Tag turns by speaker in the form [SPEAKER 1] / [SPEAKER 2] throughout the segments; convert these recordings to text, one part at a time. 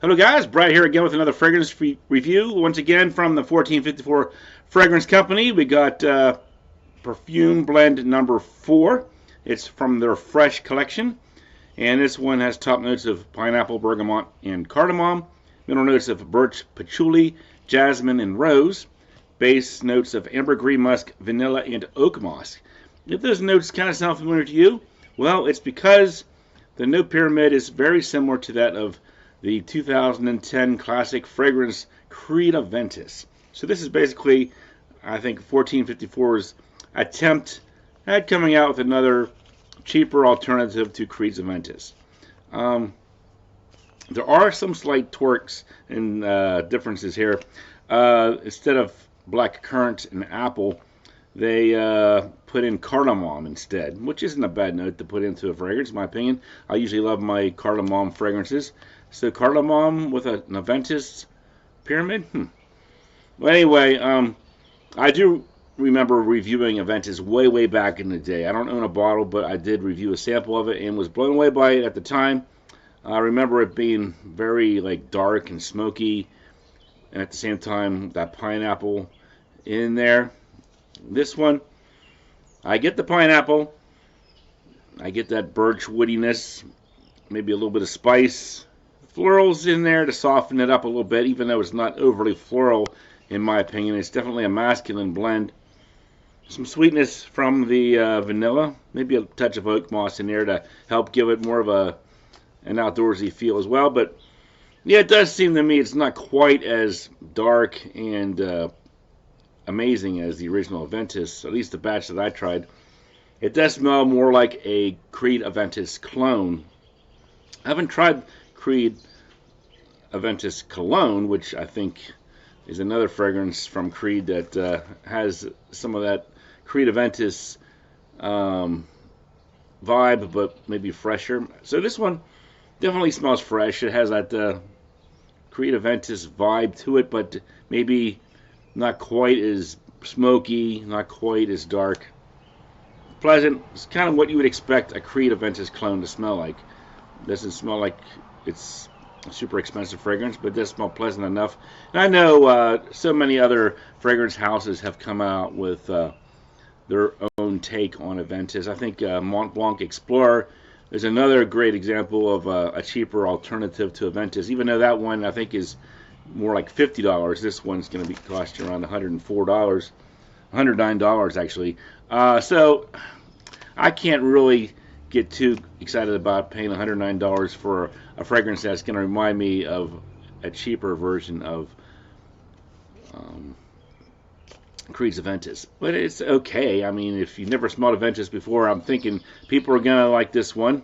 [SPEAKER 1] Hello guys, Brad here again with another fragrance review. Once again from the 1454 Fragrance Company. We got Perfume blend number 4. It's from their Fresh collection. And this one has top notes of pineapple, bergamot, and cardamom. Middle notes of birch, patchouli, jasmine, and rose. Base notes of ambergris, musk, vanilla, and oak moss. If those notes kind of sound familiar to you, well, it's because the note pyramid is very similar to that of the 2010 classic fragrance Creed Aventus. So this is basically, I think, 1454's attempt at coming out with another cheaper alternative to Creed's Aventus. There are some slight torques and differences here. Instead of black currant and apple, they put in cardamom instead, which isn't a bad note to put into a fragrance, in my opinion. I usually love my cardamom fragrances. So cardamom with an Aventus pyramid? Well, anyway, I do remember reviewing Aventus way back in the day. I don't own a bottle, but I did review a sample of it and was blown away by it at the time. I remember it being very dark and smoky, and at the same time that pineapple in there. This one, I get the pineapple, I get that birch woodiness, maybe a little bit of spice. Florals in there to soften it up a little bit, even though it's not overly floral in my opinion. It's definitely a masculine blend. Some sweetness from the vanilla, maybe a touch of oak moss in there to help give it more of an outdoorsy feel as well. But yeah, it does seem to me it's not quite as dark and amazing as the original Aventus, at least the batch that I tried. It does smell more like a Creed Aventus clone. I haven't tried Creed Aventus Cologne, which I think is another fragrance from Creed that has some of that Creed Aventus vibe, but maybe fresher. So this one definitely smells fresh. It has that Creed Aventus vibe to it, but maybe not quite as smoky, not quite as dark. Pleasant. It's kind of what you would expect a Creed Aventus clone to smell like. Doesn't smell like it's a super expensive fragrance, but it does smell pleasant enough. And I know so many other fragrance houses have come out with their own take on Aventus. I think Mont Blanc Explorer is another great example of a cheaper alternative to Aventus. Even though that one I think is more like $50, this one's going to be cost you around $104, $109 actually. So I can't really get too excited about paying $109 for a fragrance that's going to remind me of a cheaper version of Creed's Aventus. But it's okay. I mean, if you've never smelled Aventus before, I'm thinking people are going to like this one.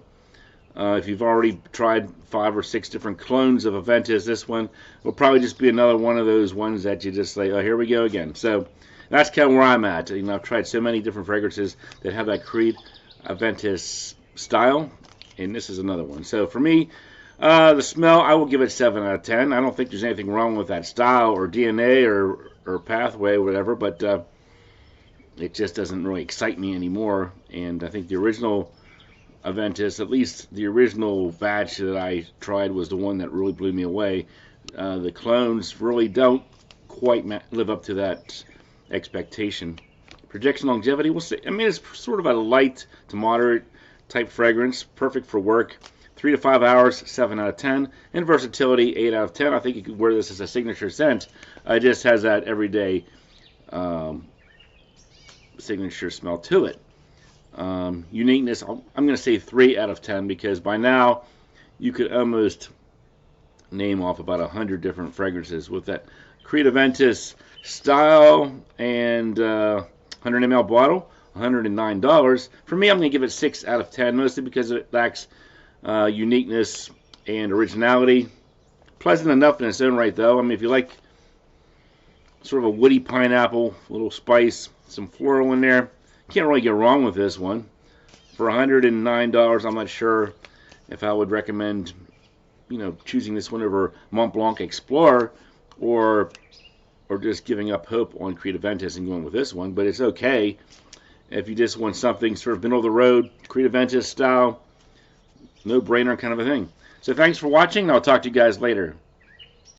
[SPEAKER 1] If you've already tried 5 or 6 different clones of Aventus, this one will probably just be another one of those ones that you just say, oh, here we go again. So that's kind of where I'm at. You know, I've tried so many different fragrances that have that Creed Aventus style, and this is another one. So for me, the smell, I will give it 7 out of 10. I don't think there's anything wrong with that style or DNA or pathway or whatever, but it just doesn't really excite me anymore. And I think the original Aventus, at least the original batch that I tried, was the one that really blew me away. The clones really don't quite live up to that expectation. Projection longevity, we'll see. I mean, it's sort of a light to moderate type fragrance, perfect for work. 3 to 5 hours, 7 out of 10. And versatility, 8 out of 10. I think you could wear this as a signature scent. It just has that everyday signature smell to it. Uniqueness, I'm going to say 3 out of 10 because by now you could almost name off about 100 different fragrances with that Creed Aventus style and 100 ml bottle, $109. For me, I'm going to give it 6 out of 10, mostly because it lacks uniqueness and originality. Pleasant enough in its own right, though. I mean, if you like sort of a woody pineapple, a little spice, some floral in there, can't really get wrong with this one. For $109, I'm not sure if I would recommend, you know, choosing this one over Mont Blanc Explorer or just giving up hope on Creed Aventus and going with this one. But it's okay if you just want something sort of middle of the road, Creed Aventus style, no-brainer kind of a thing. So thanks for watching. I'll talk to you guys later.